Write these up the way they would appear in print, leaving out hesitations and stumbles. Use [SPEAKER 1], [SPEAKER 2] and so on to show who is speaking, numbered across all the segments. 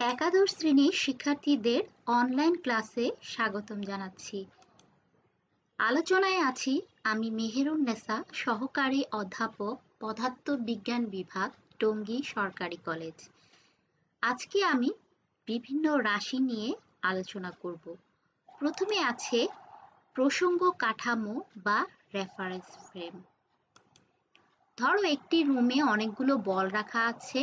[SPEAKER 1] একাদশ শ্রেণীর শিক্ষার্থীদের অনলাইন ক্লাসে স্বাগতম জানাচ্ছি। আলোচনায় আছি আমি মেহেরুন্নেসা, সহকারী অধ্যাপক, পদার্থবিজ্ঞান বিভাগ, টঙ্গী সরকারি কলেজ। আজকে আমি বিভিন্ন রাশি নিয়ে আলোচনা করব। প্রথমে আছে প্রসঙ্গ কাঠামো বা রেফারেন্স ফ্রেম। ধরো একটি রুমে অনেকগুলো বল রাখা আছে।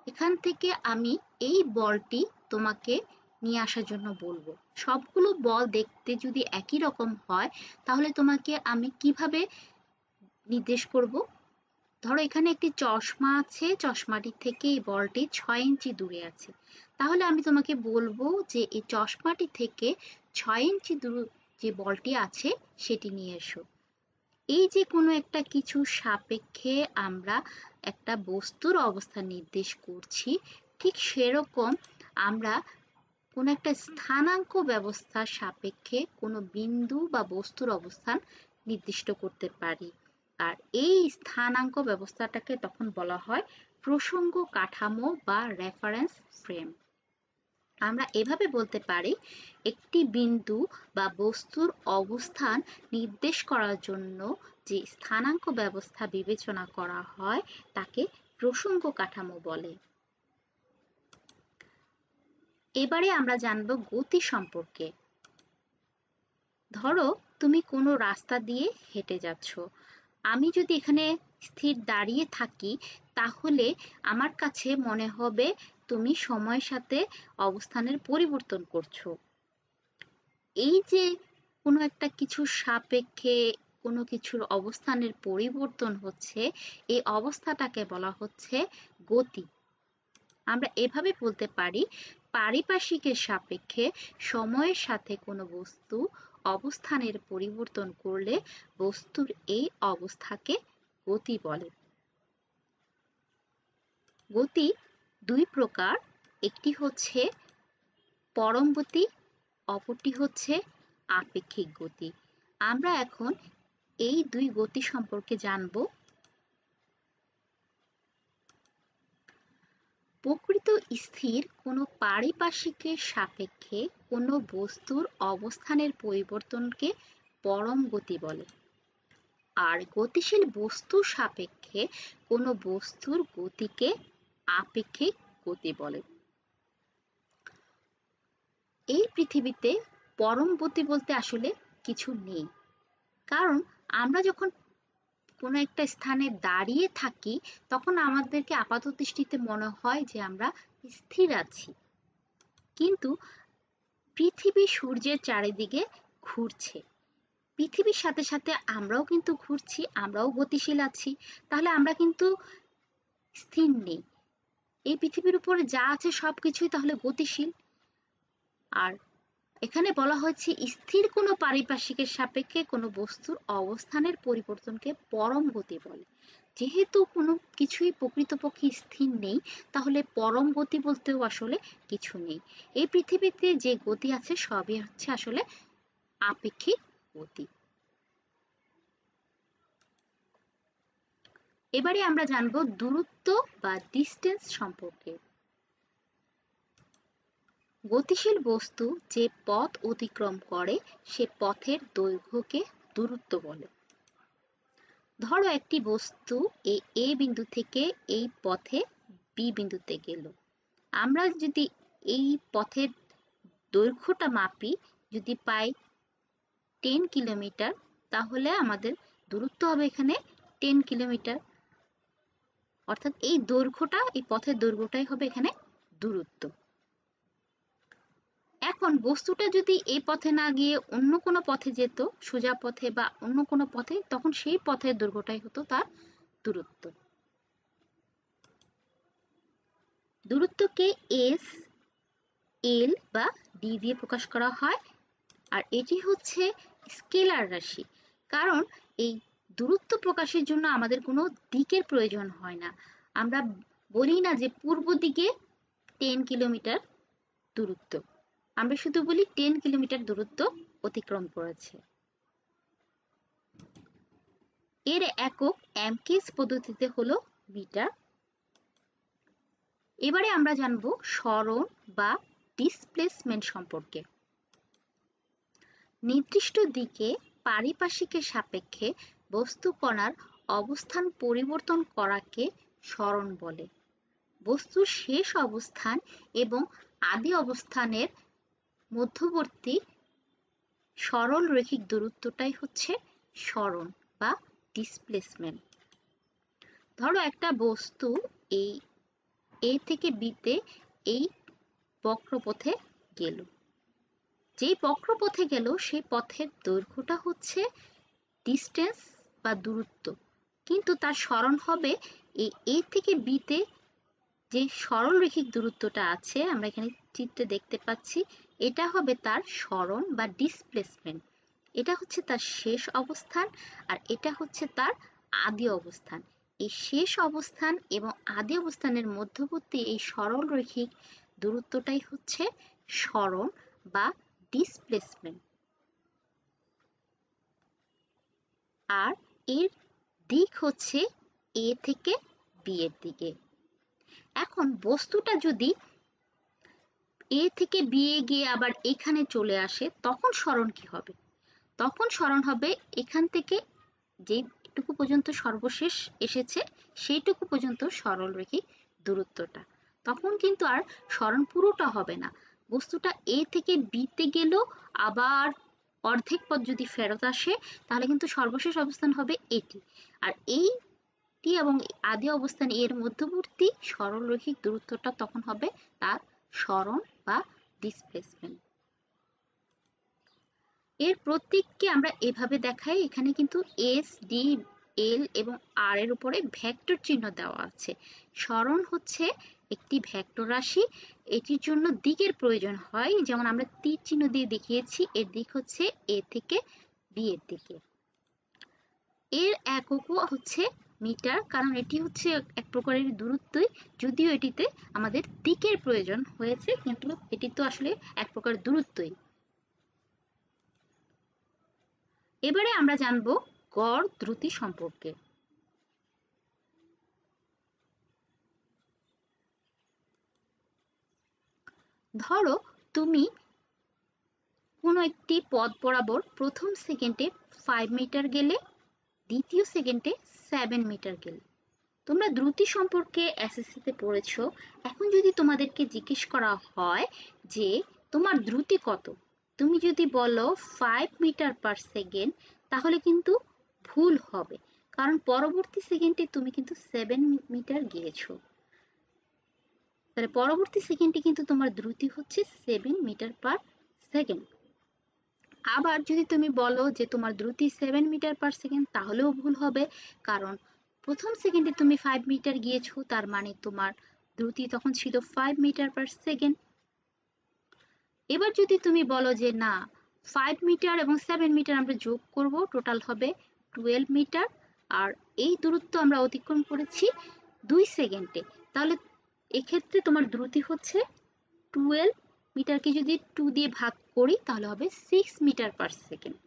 [SPEAKER 1] এখান থেকে আমি এই বলটি তোমাকে নিয়ে আসার জন্য বলবো। সবগুলো বল দেখতে যদি একই রকম হয় তাহলে তোমাকে আমি কিভাবে নির্দেশ করব? ধরো এখানে একটি চশমা আছে, চশমাটি থেকে এই বলটি 6 ইঞ্চি দূরে আছে। তাহলে আমি তোমাকে বলবো যে এই চশমাটি থেকে 6 ইঞ্চি দূরে যে বলটি আছে সেটি নিয়ে এসো। এই যে কোনো একটা কিছু সাপেক্ষে আমরা একটা বস্তুর অবস্থান নির্দেশ করছি, ঠিক সেরকম আমরা কোনো একটা স্থানাঙ্ক ব্যবস্থার সাপেক্ষে কোনো বিন্দু বা বস্তুর অবস্থান নির্দিষ্ট করতে পারি। আর এই স্থানাঙ্ক ব্যবস্থাটাকে তখন বলা হয় প্রসঙ্গ কাঠামো বা রেফারেন্স ফ্রেম। আমরা এভাবে বলতে পারি, একটি বিন্দু বা বস্তুর অবস্থান নির্দেশ করার জন্য যে স্থানাঙ্ক ব্যবস্থা বিবেচনা করা হয় তাকে প্রসঙ্গ কাঠামো বলে। এবারে আমরা জানব গতি সম্পর্কে। ধরো তুমি কোনো রাস্তা দিয়ে হেঁটে যাচ্ছ। আমি যদি এখানে স্থির দাঁড়িয়ে থাকি তাহলে আমার কাছে মনে হবে তুমি সময়ের সাথে অবস্থানের পরিবর্তন করছো। এই যে কোনো একটা কিছুর সাপেক্ষে কোনো কিছুর অবস্থানের পরিবর্তন হচ্ছে, এই অবস্থাটাকে বলা হচ্ছে গতি। আমরা এভাবে বলতে পারি, পারিপার্শ্বিকের সাপেক্ষে সময়ের সাথে কোনো বস্তু অবস্থানের পরিবর্তন করলে বস্তুর এই অবস্থাকে গতি বলে। গতি দুই প্রকার, একটি হচ্ছে পরম গতি, অপরটি হচ্ছে আপেক্ষিক গতি। আমরা এখন এই দুই গতি সম্পর্কে জানব। প্রকৃত স্থির কোনো পারিপার্শ্বিকের সাপেক্ষে কোনো বস্তুর অবস্থানের পরিবর্তনকে পরম গতি বলে, আর গতিশীল বস্তুর সাপেক্ষে কোনো বস্তুর গতিকে আপেক্ষিক গতি বলে। এই পৃথিবীতে পরম গতি বলতে আসলে কিছু নেই, কারণ আমরা যখন কোনো একটা স্থানে দাঁড়িয়ে থাকি তখন আমাদেরকে আপাত দৃষ্টিতে মনে হয় যে আমরা স্থির আছি, কিন্তু পৃথিবী সূর্যের চারিদিকে ঘুরছে, পৃথিবীর সাথে সাথে আমরাও কিন্তু ঘুরছি, আমরাও গতিশীল আছি, তাহলে আমরা কিন্তু স্থির নেই। এই পৃথিবীর উপরে যা আছে সবকিছুই তাহলে গতিশীল। আর এখানে বলা হয়েছে স্থির কোনো পারিপার্শ্বিকের সাপেক্ষে কোনো বস্তুর অবস্থানের পরিবর্তনকে পরম গতি বলে। যেহেতু কোনো কিছুই প্রকৃতপক্ষে স্থির নেই তাহলে পরম গতি বলতেও আসলে কিছু নেই। এই পৃথিবীতে যে গতি আছে সবই হচ্ছে আসলে আপেক্ষিক গতি। এবারে আমরা জানবো দূরত্ব বা ডিস্টেন্স সম্পর্কে। গতিশীল বস্তু যে পথ অতিক্রম করে সে পথের দৈর্ঘ্যকে দূরত্ব বলে। ধরো একটি বস্তু এ বিন্দু থেকে এই পথে বি বিন্দুতে গেল। আমরা যদি এই পথের দৈর্ঘ্যটা মাপি, যদি পাই 10 কিলোমিটার, তাহলে আমাদের দূরত্ব হবে এখানে 10 কিলোমিটার। অর্থাৎ এই দৈর্ঘ্যটা, এই পথের দৈর্ঘ্যটাই হবে এখানে দূরত্ব। এখন বস্তুটা যদি এই পথে না গিয়ে অন্য কোনো পথে যেত, সোজা পথে বা অন্য কোনো পথে, তখন সেই পথের দৈর্ঘ্যটাই হতো তার দূরত্ব। দূরত্বকে এস, এল বা ডি দিয়ে প্রকাশ করা হয়, আর এটি হচ্ছে স্কেলার রাশি। কারণ এই দূরত্ব প্রকাশের জন্য আমাদের কোনো দিকের প্রয়োজন হয় না। আমরা বলি না যে পূর্ব দিকে 10 কিলোমিটার দূরত্ব, আমরা শুধু বলি 10 কিলোমিটার দূরত্ব অতিক্রম করেছে। এর একক অ্যামকেস পদ্ধতিতে হলো মিটার। এবারে আমরা জানব সরণ বা ডিসপ্লেসমেন্ট সম্পর্কে। নির্দিষ্ট দিকে পারিপার্শ্বিকের সাপেক্ষে বস্তু কণার অবস্থান পরিবর্তন করাকে সরণ বলে। বস্তুর শেষ অবস্থান এবং আদি অবস্থানের মধ্যবর্তী সরল রৈখিক দূরত্বটাই হচ্ছে সরণ বা ডিসপ্লেসমেন্ট। ধরো একটা বস্তু এই এ থেকে বিতে এই বক্রপথে গেল, যেই বক্রপথে গেল সেই পথের দৈর্ঘ্যটা হচ্ছে ডিস্টেন্স বা দূরত্ব, কিন্তু তার সরণ হবে এই এ থেকে বিতে যে সরল রৈখিক দূরত্বটা আছে, আমরা এখানে চিত্রে দেখতে পাচ্ছি, এটা হবে তার সরণ বা ডিসপ্লেসমেন্ট। এটা হচ্ছে তার শেষ অবস্থান আর এটা হচ্ছে তার আদি অবস্থান। এই শেষ অবস্থান এবং আদি অবস্থানের মধ্যবর্তী এই সরল রৈখিক দূরত্বটাই হচ্ছে সরণ বা ডিসপ্লেসমেন্ট। আর এর দিক হচ্ছে এ থেকে বি এর দিকে। এখন বস্তুটা যদি এ থেকে বি এ গিয়ে আবার এখানে চলে আসে, তখন সরণ কি হবে? তখন সরণ হবে এখান থেকে যেটুকু পর্যন্ত সর্বশেষ এসেছে সেইটুকু পর্যন্ত সরল রৈখিক দূরত্বটা। তখন কিন্তু আর সরণ পুরোটা হবে না, বস্তুটা এ থেকে বিতে গেল, আবার অর্ধেক পথ যদি ফেরত আসে তাহলে কিন্তু সর্বশেষ অবস্থান হবে এটি। আর এইটি এবং আদি অবস্থান এর মধ্যবর্তী সরল রৈখিক দূরত্বটা তখন হবে তার সরণ বা ডিসপ্লেসমেন্ট। এর প্রতীককে আমরা এভাবে দেখাই, এখানে কিন্তু এস, ডি, এল এবং আর এর উপরে ভেক্টর চিহ্ন দেওয়া আছে। সরণ হচ্ছে একটি ভেক্টর রাশি, এটির জন্য দিকের প্রয়োজন হয়, যেমন আমরা তীর চিহ্ন দিয়ে দেখিয়েছি, এর দিক হচ্ছে এ থেকে বি এর দিকে। এর এককও হচ্ছে মিটার, কারণ এটি হচ্ছে এক প্রকারের দূরত্বই, যদিও এটিতে আমাদের দিকের প্রয়োজন হয়েছে, কিন্তু এটি তো আসলে এক প্রকার দূরত্বই। এবারে আমরা জানব গড় দ্রুতি সম্পর্কে। ধরো তুমি কোনো একটি পথ বরাবর প্রথম সেকেন্ডে 5 মিটার গেলে, দ্বিতীয় সেকেন্ডে 7 মিটার গেলে। তোমরা দ্রুতি সম্পর্কে এসএসসিতে পড়েছো। এখন যদি তোমাদেরকে জিজ্ঞেস করা হয় যে তোমার দ্রুতি কত, তুমি যদি বলো 5 মিটার পার সেকেন্ড, তাহলে কিন্তু ভুল হবে, কারণ পরবর্তী সেকেন্ডে তুমি কিন্তু 7 মিটার গিয়েছো। তাহলে পরবর্তী সেকেন্ডে কিন্তু তোমার দ্রুতি হচ্ছে 7 মিটার পার সেকেন্ড। আবার যদি তুমি বলো যে তোমার দ্রুতি 7 মিটার পার সেকেন্ড, তাহলেও ভুল হবে, কারণ প্রথম সেকেন্ডে তুমি 5 মিটার গিয়েছো, তার মানে তোমার দ্রুতি তখন ছিল 5 মিটার পার সেকেন্ড। এবার যদি তুমি বলো যে না, 5 মিটার এবং 7 মিটার আমরা যোগ করব, টোটাল হবে 12 মিটার, আর এই দূরত্ব আমরা অতিক্রম করেছি 2 সেকেন্ডে, তাহলে এক্ষেত্রে তোমার দ্রুতি হচ্ছে 12 মিটারকে যদি 2 দিয়ে ভাগ করি তাহলে হবে 6 মিটার পার সেকেন্ড।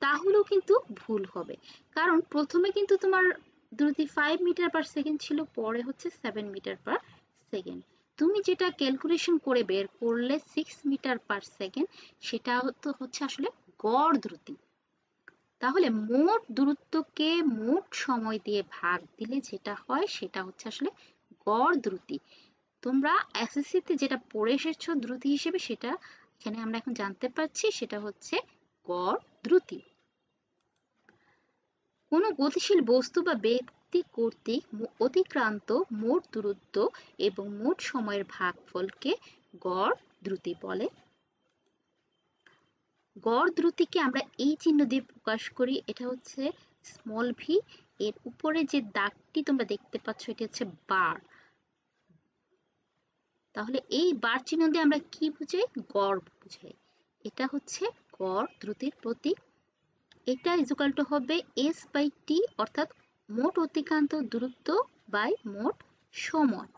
[SPEAKER 1] তাহলেও কিন্তু ভুল হবে, কারণ প্রথমে কিন্তু তোমার দ্রুতি 5 মিটার পার সেকেন্ড ছিল, পরে হচ্ছে 7 মিটার পার সেকেন্ড। তুমি যেটা ক্যালকুলেশন করে বের করলে 6 মিটার পার সেকেন্ড, সেটা হচ্ছে আসলে গড় দ্রুতি। তাহলে মোট দূরত্বকে মোট সময় দিয়ে ভাগ দিলে যেটা হয় সেটা হচ্ছে আসলে গড় দ্রুতি। তোমরা এসএসসিতে যেটা পড়ে এসেছো দ্রুতি হিসেবে, সেটা এখানে আমরা এখন জানতে পারছি, সেটা হচ্ছে গড় দ্রুতি। কোনো গতিশীল বস্তু বা ব্যক্তি কর্তৃক অতিক্রান্ত মোট দূরত্ব এবং মোট সময়ের ভাগফলকে গড় দ্রুতি বলে। গড় দ্রুতিকে আমরা এই চিহ্ন দিয়ে প্রকাশ করি, এটা হচ্ছে স্মল ভি। এর উপরে যে দাগটি তোমরা দেখতে পাচ্ছ এটা হচ্ছে বার। তাহলে এই বার চিহ্ন দিয়ে আমরা কি বুঝাই? গড় বুঝাই। এটা হচ্ছে গড় দ্রুতির প্রতীক। এটা ইকুয়াল টু হবে এস বাই টি, অর্থাৎ মোট অতিক্রান্ত দূরত্ব বাই মোট সময়।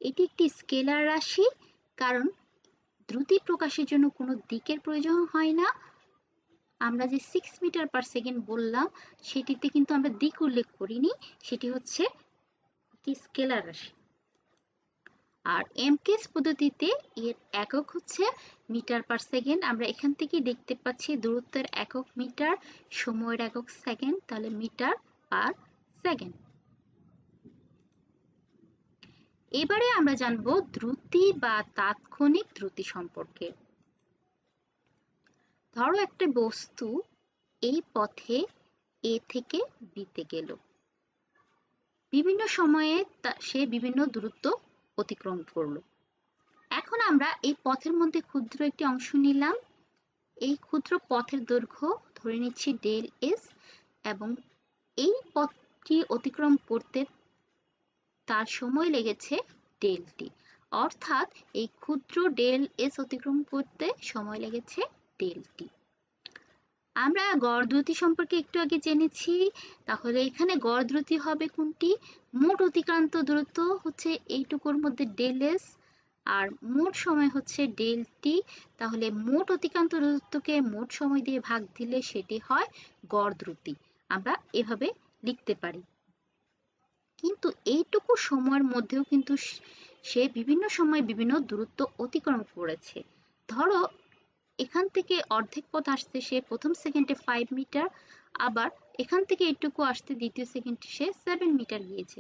[SPEAKER 1] এটি একটি স্কেলার রাশি, কারণ দ্রুতি প্রকাশের জন্য কোনো দিকের প্রয়োজন হয় না, আমরা যে 6 মিটার পার সেকেন্ড বললাম সেটিতে কিন্তু আমরা দিক উল্লেখ করিনি, সেটি হচ্ছে একটি স্কেলার রাশি। আর এমকেএস পদ্ধতিতে এর একক হচ্ছে মিটার পার সেকেন্ড। আমরা এখান থেকে দেখতে পাচ্ছি দূরত্বের একক মিটার, সময়ের একক সেকেন্ড, তাহলে মিটার পার সেকেন্ড। এবারে আমরা জানব দ্রুতি বা তাৎক্ষণিক দ্রুতি সম্পর্কে। ধরো একটা বস্তু এই পথে এ থেকে বিতে গেল, বিভিন্ন সময়ে সে বিভিন্ন দূরত্ব অতিক্রম করলো। এখন আমরা এই পথের মধ্যে ক্ষুদ্র একটি অংশ নিলাম, এই ক্ষুদ্র পথের দৈর্ঘ্য ধরে নিচ্ছি ডেল এস, এবং এই পথটি অতিক্রম করতে তার সময় লেগেছে ডেল টি, অর্থাৎ এই ক্ষুদ্র ডেল এস অতিক্রম করতে সময় লেগেছে ডেল টি। আমরা গড় দ্রুতি সম্পর্কে একটু আগে জেনেছি, তাহলে এখানে গড় দ্রুতি হবে কোনটি? মোট অতিক্রান্ত দূরত্ব হচ্ছে এইটুকুর মধ্যে ডেল এস, আর মোট সময় হচ্ছে ডেল টি। তাহলে মোট অতিক্রান্ত দূরত্বকে মোট সময় দিয়ে ভাগ দিলে সেটি হয় গড় দ্রুতি। আমরা এভাবে লিখতে পারি। কিন্তু এইটুকু সময়ের মধ্যেও কিন্তু সে বিভিন্ন সময় বিভিন্ন দূরত্ব অতিক্রম করেছে। ধরো এখান থেকে অর্ধেক পথ আসতে সে প্রথম সেকেন্ডে 5 মিটার, আবার এখান থেকে এইটুকু আসতে দ্বিতীয় সেকেন্ডে সে 7 মিটার গিয়েছে।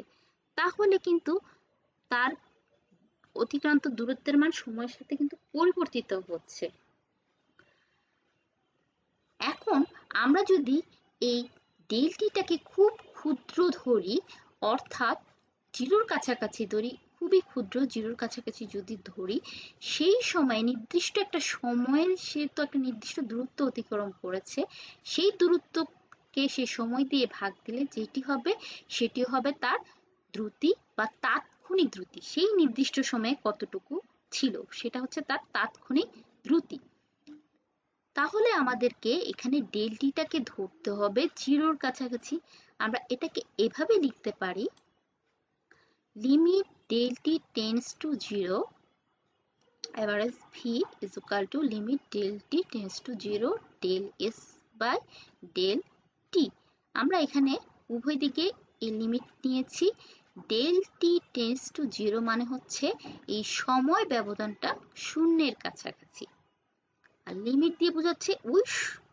[SPEAKER 1] তাহলে কিন্তু তার অতিক্রান্ত দূরত্বের মান সময়ের সাথে কিন্তু পরিবর্তিত হচ্ছে। এখন আমরা যদি এই ডেলটিটাকে খুব ক্ষুদ্র ধরি, অর্থাৎ জিরোর কাছাকাছি ধরি, খুবই ক্ষুদ্র জিরোর কাছাকাছি যদি ধরি, সেই সময় নির্দিষ্ট একটা সময়ের সে তো একটা নির্দিষ্ট দূরত্ব অতিক্রম করেছে, সেই দূরত্বকে সে সময় দিয়ে ভাগ দিলে যেটি হবে সেটি হবে তার দ্রুতি বা তাৎক্ষণিক দ্রুতি। সেই নির্দিষ্ট সময়ে কতটুকু ছিল সেটা হচ্ছে তার তাৎক্ষণিক দ্রুতি। তাহলে আমাদেরকে এখানে ডেলটিটাকে ধরতে হবে জিরোর কাছাকাছি। আমরা এটাকে এভাবে লিখতে পারি, limit ডেলটি tends to zero, average v is equal to limit del t tends to 0 del s by del t। আমরা এখানে উভয় দিকে এই লিমিট নিয়েছি। del t tends to 0 মানে হচ্ছে এই সময় ব্যবধানটা শূন্যের কাছাকাছি, আর লিমিট দিয়ে বোঝাচ্ছে ওই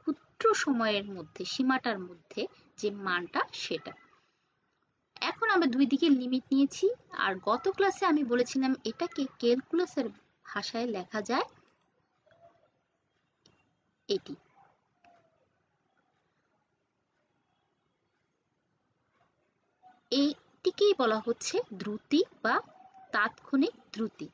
[SPEAKER 1] ক্ষুদ্র সময়ের মধ্যে, সীমাটার মধ্যে যে মানটা সেটা। এখন আমরা দুই দিকে লিমিট নিয়েছি, আর গত ক্লাসে আমি বলেছিলাম এটাকে ক্যালকুলাসের ভাষায় লেখা যায় এটি। এইটিকেই বলা হচ্ছে দ্রুতি বা তাৎক্ষণিক দ্রুতি।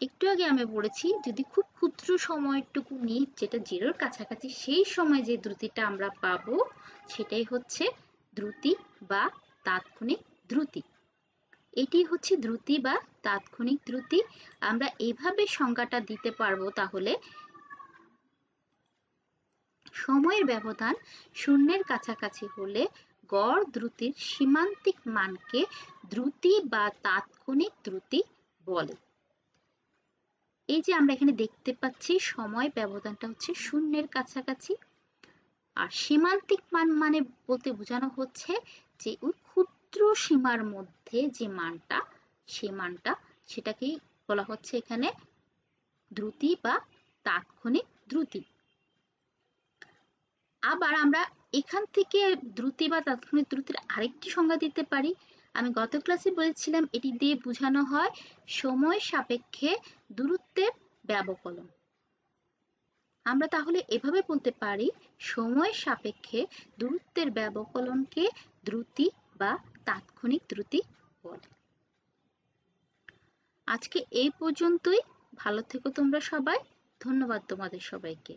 [SPEAKER 1] একটু আগে আমি বলেছি যদি খুব ক্ষুদ্র সময়টুকু নিই যেটা জিরোর কাছাকাছি, সেই সময় যে দ্রুতিটা আমরা পাবো সেটাই হচ্ছে দ্রুতি বা তাৎক্ষণিক দ্রুতি। এটি হচ্ছে দ্রুতি বা তাৎক্ষণিক দ্রুতি। আমরা এভাবে সংজ্ঞাটা দিতে পারবো, তাহলে সময়ের ব্যবধান শূন্যের কাছাকাছি হলে গড় দ্রুতির সীমান্তিক মানকে দ্রুতি বা তাৎক্ষণিক দ্রুতি বলে। এই যে আমরা এখানে দেখতে পাচ্ছি সময় ব্যবধানটা হচ্ছে শূন্যের কাছাকাছি, আর সীমান্তিক মান মানে বলতে বোঝানো হচ্ছে যে ওই ক্ষুদ্র সীমার মধ্যে যে মানটা, সে মানটা, সেটাকেই বলা হচ্ছে এখানে দ্রুতি বা তাৎক্ষণিক দ্রুতি। আবার আমরা এখান থেকে দ্রুতি বা তাৎক্ষণিক দ্রুতির আরেকটি সংজ্ঞা দিতে পারি। আমি গত ক্লাসে বলেছিলাম এটি দিয়ে বোঝানো হয় সময় সাপেক্ষে দূরত্বের ব্যবকলন। আমরা তাহলে এভাবে বলতে পারি সময় সাপেক্ষে দূরত্বের ব্যবকলনকে দ্রুতি বা তাৎক্ষণিক দ্রুতি বলে। আজকে এই পর্যন্তই। ভালো থেকো তোমরা সবাই। ধন্যবাদ তোমাদের সবাইকে।